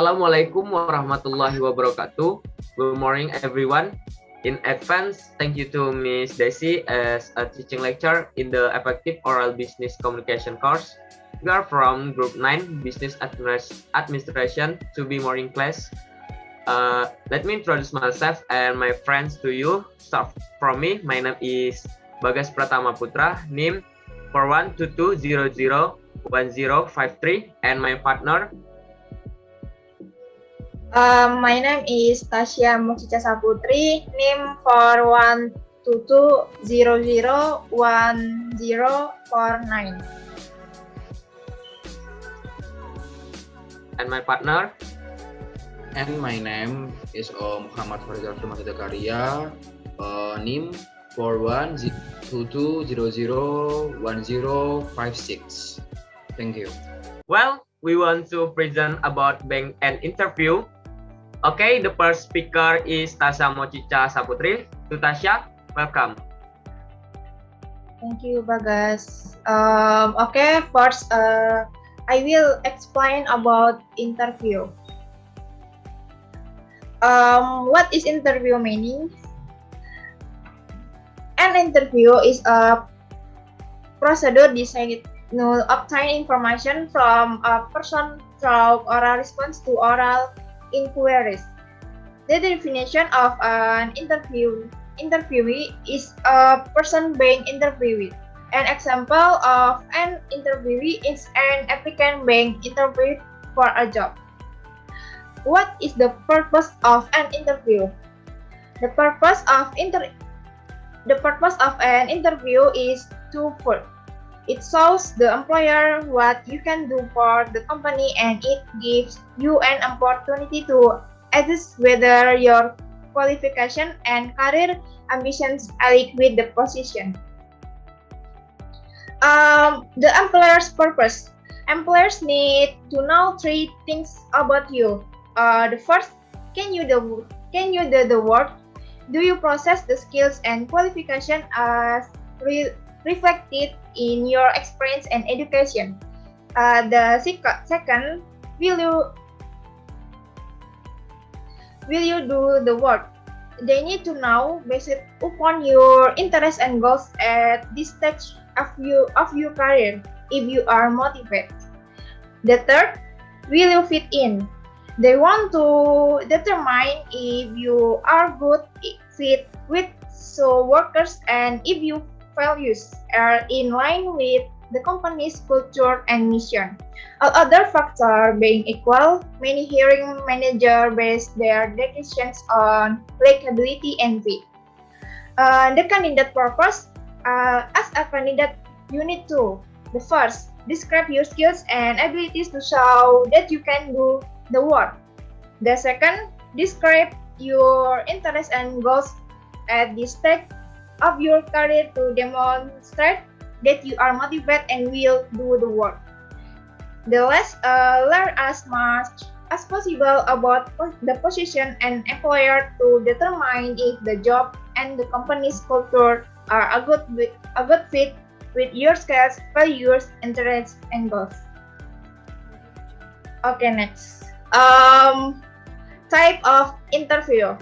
Assalamualaikum warahmatullahi wabarakatuh. Good morning, everyone. In advance, thank you to Miss Desi as a teaching lecturer in the Effective Oral Business Communication course. We are from Group 9, Business Administration, to be morning class. Let me introduce myself and my friends to you. Start from me. My name is Bagas Pratama Putra, NIM 4122001053, and my partner. My name is Tasya Mukshica Saputri, NIM 4122001049. And my partner. And my name is Muhammad Farizal Firmansyah, NIM 4122001056. Thank you. Well, we want to present about bank and interview. Okay, the first speaker is Tasya Mukshica Saputri. To Tasya, welcome. Thank you, Bagas. First, I will explain about interview. What is interview meaning? An interview is a procedure designed to obtain information from a person through oral response to oral inquiries. The definition of an interviewee is a person being interviewed. An example of an interviewee is an applicant being interviewed for a job. What is the purpose of an interview? The purpose of an interview is twofold. It shows the employer what you can do for the company, and it gives you an opportunity to assess whether your qualification and career ambitions align with the position. The employer's purpose. Employers need to know three things about you. The first, can you do the work? Do you possess the skills and qualification as reflected in your experience and education? The second, will you do the work? They need to know based upon your interests and goals at this stage of your career if you are motivated. The third, will you fit in? They want to determine if you are good fit with workers and if your values are in line with the company's culture and mission. All other factors being equal, many hiring managers base their decisions on likability and fit. The candidate purpose. As a candidate, you need to: the first, describe your skills and abilities to show that you can do the work. The second, describe your interests and goals at this stage of your career to demonstrate that you are motivated and will do the work. The last, learn as much as possible about the position and employer to determine if the job and the company's culture are a good fit with your skills, values, interests, and goals. Okay, next. Type of interview.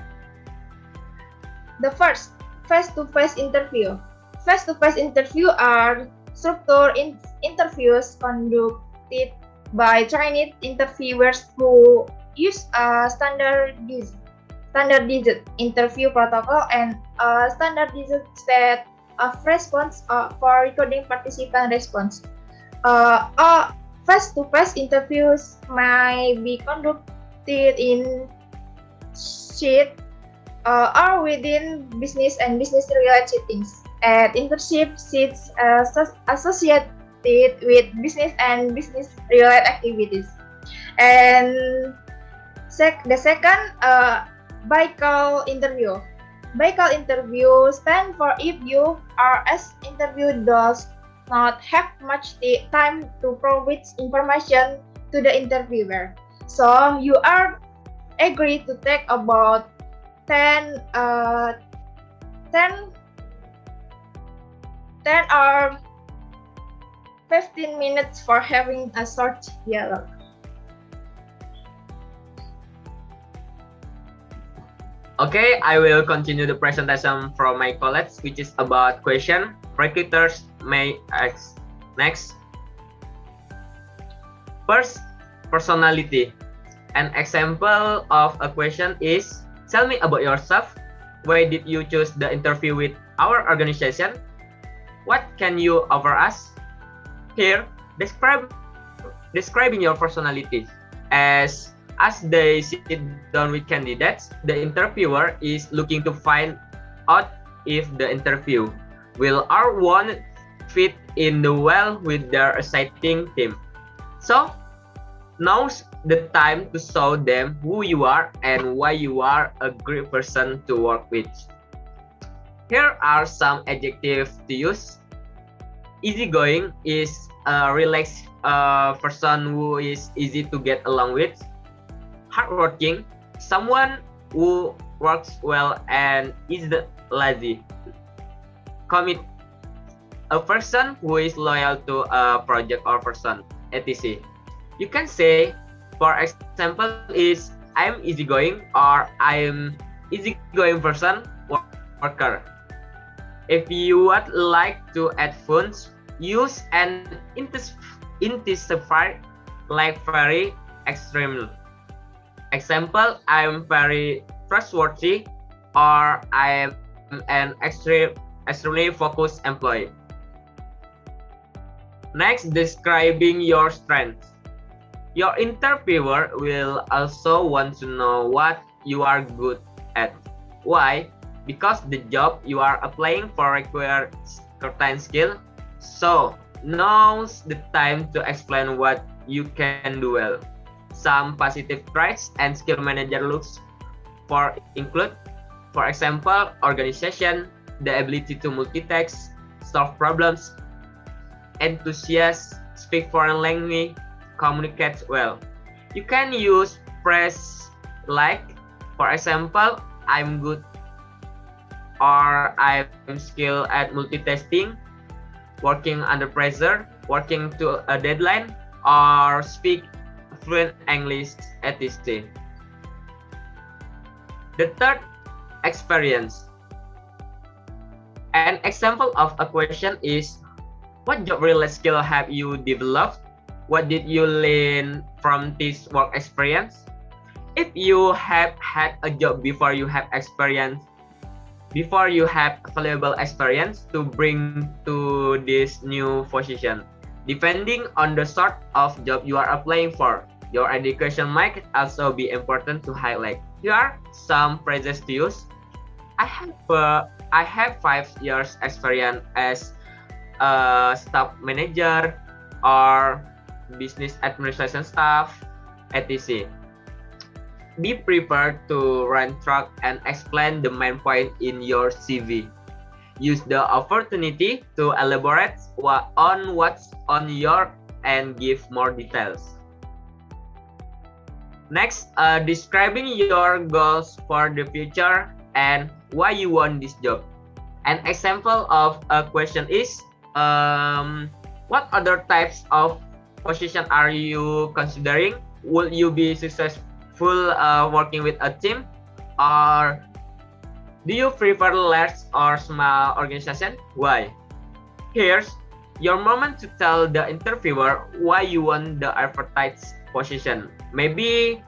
The first, face-to-face interview. Face-to-face interview are structured interviews conducted by trained interviewers who use a standardized interview protocol and a standardized set of response for recording participant response. Face-to-face interviews may be conducted in sheet or within business and business-related settings. At internship seats associated with business and business-related activities. And the second, BICAL interview. BICAL interview stands for if you are as interviewed does not have much time to provide information to the interviewer. So you are agreed to take about 10 or 15 minutes for having a short dialogue. Okay, I will continue the presentation from my colleagues, which is about question recruiters may ask. Next. First, personality. An example of a question is, tell me about yourself. Why did you choose the interview with our organization? What can you offer us? Here, describing your personality. As they sit down with candidates, the interviewer is looking to find out if the interview will or won't fit in well with their exciting team. So, now's the time to show them who you are and why you are a great person to work with. Here are some adjectives to use. Easygoing is a relaxed person who is easy to get along with. Hardworking, someone who works well and isn't lazy. Commit, a person who is loyal to a project or person, etc. You can say, for example, is I'm easygoing or I'm easygoing person, worker. If you would like to add funds, use an intensifier like very extreme. Example, I'm very trustworthy or I am an extremely focused employee. Next, describing your strengths. Your interviewer will also want to know what you are good at. Why? Because the job you are applying for requires certain skill. So, now's the time to explain what you can do well. Some positive traits and skill manager looks for include, for example, organization, the ability to multitask, solve problems, enthusiast, speak foreign language, communicate well. You can use phrase like, for example, I'm good, or I'm skilled at multitasking, working under pressure, working to a deadline, or speak fluent English, etc. The third, experience. An example of a question is, what job-related skill have you developed? What did you learn from this work experience? If you have had a job before, you have valuable experience to bring to this new position. Depending on the sort of job you are applying for, your education might also be important to highlight. Here are some phrases to use. I have 5 years experience as a staff manager or business administration staff, etc. Be prepared to run track and explain the main point in your CV. Use the opportunity to elaborate on what's on your and give more details. Next, describing your goals for the future and why you want this job. An example of a question is, what other types of position are you considering? Will you be successful working with a team, or do you prefer large or small organization? Why? Here's your moment to tell the interviewer why you want the advertised position. Maybe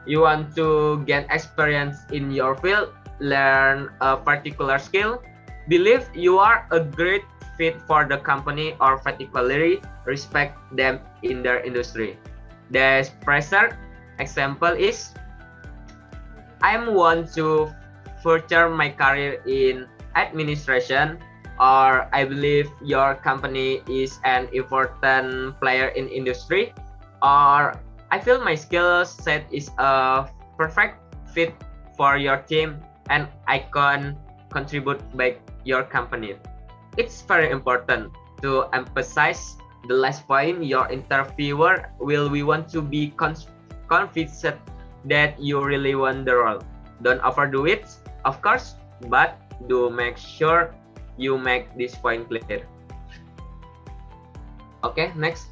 you want to gain experience in your field, learn a particular skill, believe you are a great fit for the company, or particularly respect them in their industry. The pressure example is, I want to further my career in administration, or I believe your company is an important player in industry, or I feel my skill set is a perfect fit for your team and I can contribute by your company. It's very important to emphasize the last point. Your interviewer will want to be convinced that you really want the role. Don't overdo it, of course, but do make sure you make this point clear. Okay, next.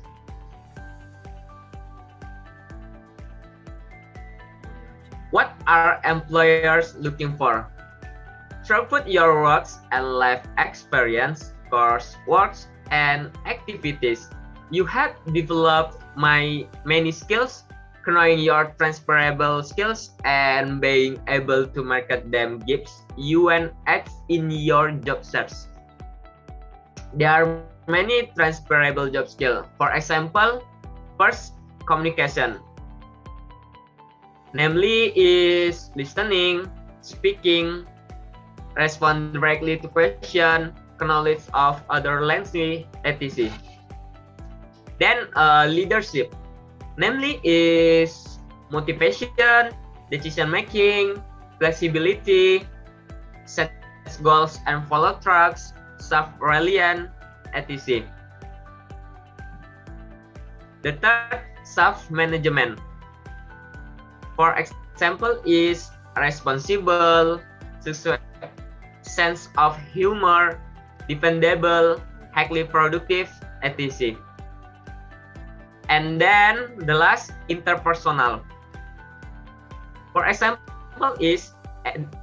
What are employers looking for? Throughout your works and life experience, coursework, and activities, you have developed many skills. Knowing your transferable skills and being able to market them gives you an edge in your job search. There are many transferable job skills. For example, first, communication. Namely is listening, speaking, respond directly to questions, knowledge of other language, etc. Then leadership. Namely is motivation, decision making, flexibility, set goals and follow tracks, self-reliance, etc. The third, self-management. For example is responsible, sense of humor, dependable, highly productive, etc. And then the last, interpersonal. For example is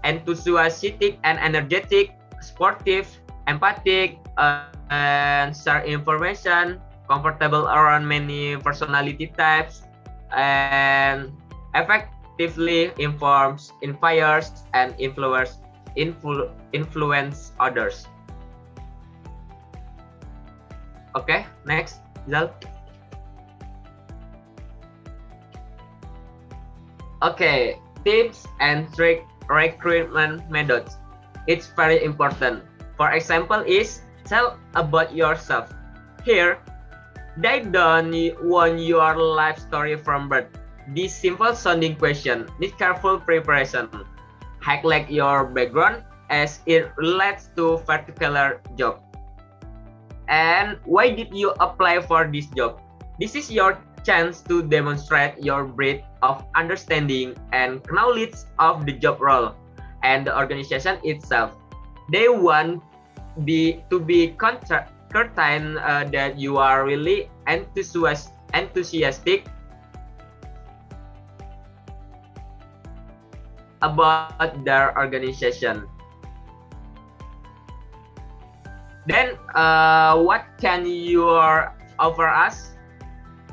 enthusiastic and energetic, sportive, empathic, and share information, comfortable around many personality types, and effectively informs, inspires, and influence others. Okay, next, Zal. Okay, tips and trick recruitment methods. It's very important. For example is tell about yourself. Here, they don't want your life story from birth. This simple sounding question needs careful preparation. Highlight your background as it relates to particular job. And why did you apply for this job? This is your chance to demonstrate your breadth of understanding and knowledge of the job role and the organization itself. They want to be certain that you are really enthusiastic about their organization. Then what can you offer us?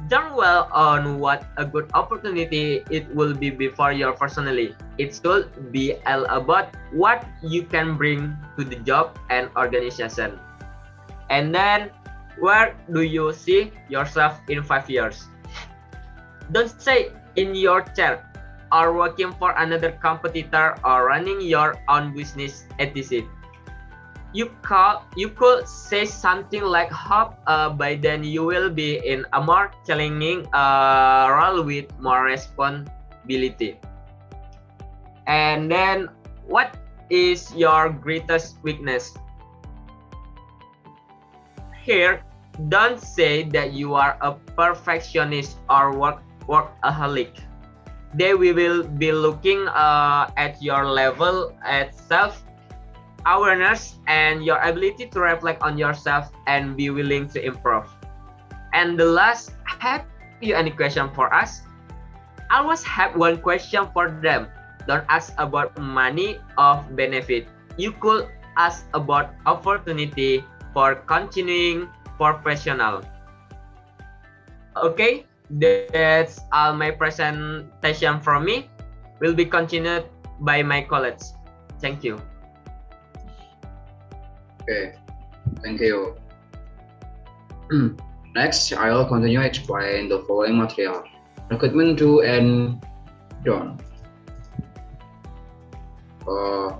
Done well on what a good opportunity it will be for you personally. It should be all about what you can bring to the job and organization. And then, where do you see yourself in 5 years? Don't say in your chair or working for another competitor or running your own business, etc. You could say something like hope by then you will be in a more challenging role with more responsibility. And then what is your greatest weakness? Here, don't say that you are a perfectionist or workaholic. They will be looking at your level at self-awareness and your ability to reflect on yourself and be willing to improve. And the last, have you any question for us? Always have one question for them. Don't ask about money or benefit. You could ask about opportunity for continuing professional. Okay, that's all my presentation from me. Will be continued by my colleagues. Thank you. Okay, thank you. Next, I'll continue explain the following material. Recruitment do and don't.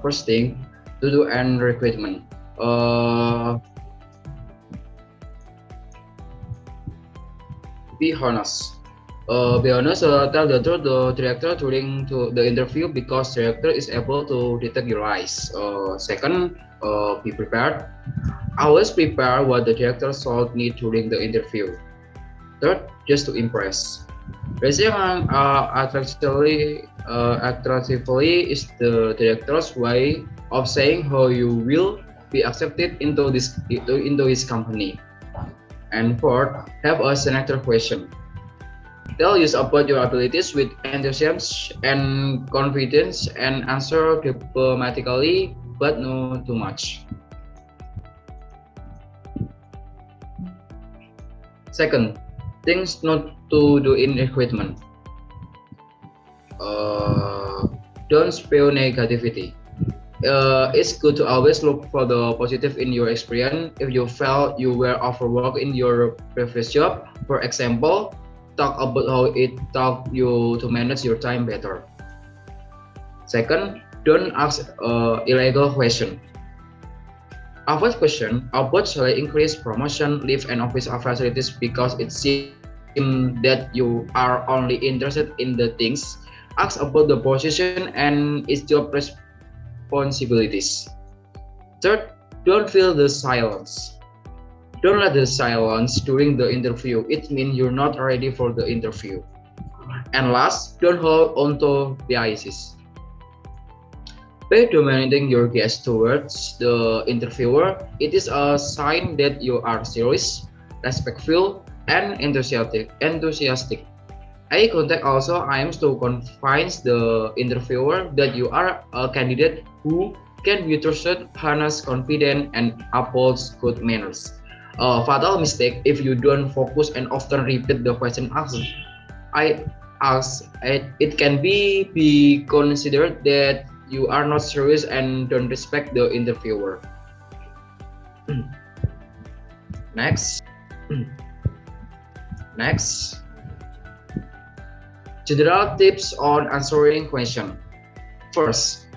First thing, to do and recruitment. Be honest. Tell the truth the director during the interview because director is able to detect your eyes. Second, be prepared. Always prepare what the director should need during the interview. Third, just to impress. Dressing attractively is the director's way of saying how you will be accepted into his company. And fourth, have a selector question. Tell us about your abilities with enthusiasm and confidence and answer diplomatically, but no too much. Second, things not to do in recruitment. Don't spew negativity. It's good to always look for the positive in your experience. If you felt you were overworked in your previous job, for example, talk about how it taught you to manage your time better. Second, don't ask illegal question. Avoid question about salary increase, promotion, leave, and office facilities because it seems that you are only interested in the things. Ask about the position and its job responsibilities. Third, don't feel the silence. Don't let the silence during the interview. It means you're not ready for the interview. And last, don't hold onto biases. By dominating your gaze towards the interviewer, it is a sign that you are serious, respectful, and enthusiastic. Eye contact also aims to convince the interviewer that you are a candidate who can be trusted, harness confidence, and upholds good manners. A fatal mistake if you don't focus and often repeat the question asked. It can be considered that you are not serious and don't respect the interviewer. Next. General tips on answering question. First,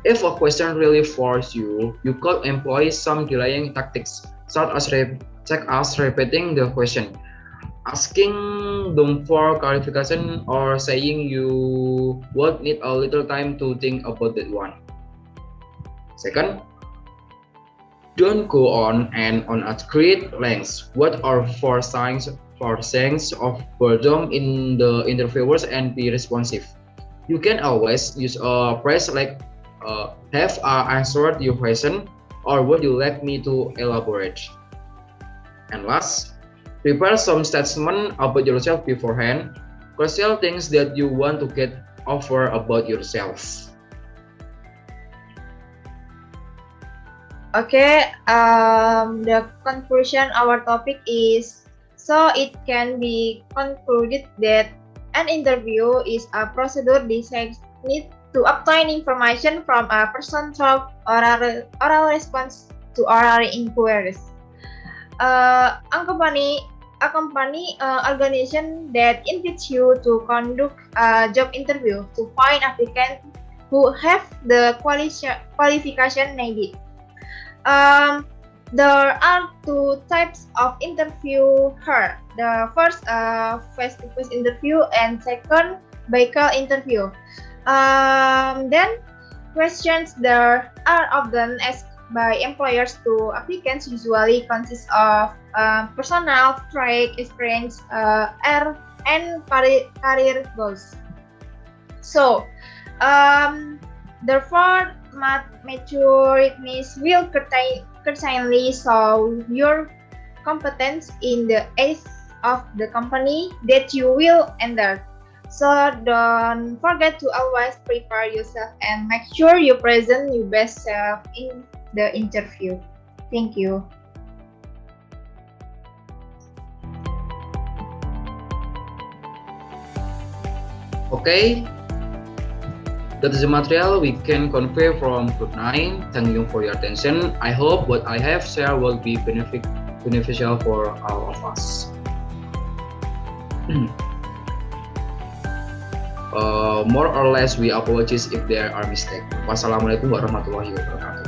if a question really forces you, you could employ some delaying tactics, such as repeating the question, asking them for clarification, or saying you would need a little time to think about that one. Second, don't go on and on at great lengths. What are four signs of boredom in the interviewers and be responsive? You can always use a phrase like have I answered your question, or would you like me to elaborate? And last, prepare some statement about yourself beforehand. Crucial things that you want to get over about yourself. Okay, the conclusion our topic is, so it can be concluded that an interview is a procedure designed to obtain information from a person through oral response to oral inquiries. A company organization that invites you to conduct a job interview to find applicants who have the qualification needed. There are two types of interview here. The first, face-to-face interview, and second, vehicle interview. Then, questions that are often asked by employers to applicants usually consist of personal trait, experience, and career goals. So, therefore, maturities will certainly show your competence in the areas of the company that you will enter. So don't forget to always prepare yourself and make sure you present your best self in the interview. Thank you. Okay, that is the material we can convey from Group 9. Thank you for your attention. I hope what I have shared will be beneficial for all of us. More or less, we apologize if there are mistakes. Wassalamualaikum warahmatullahi wabarakatuh.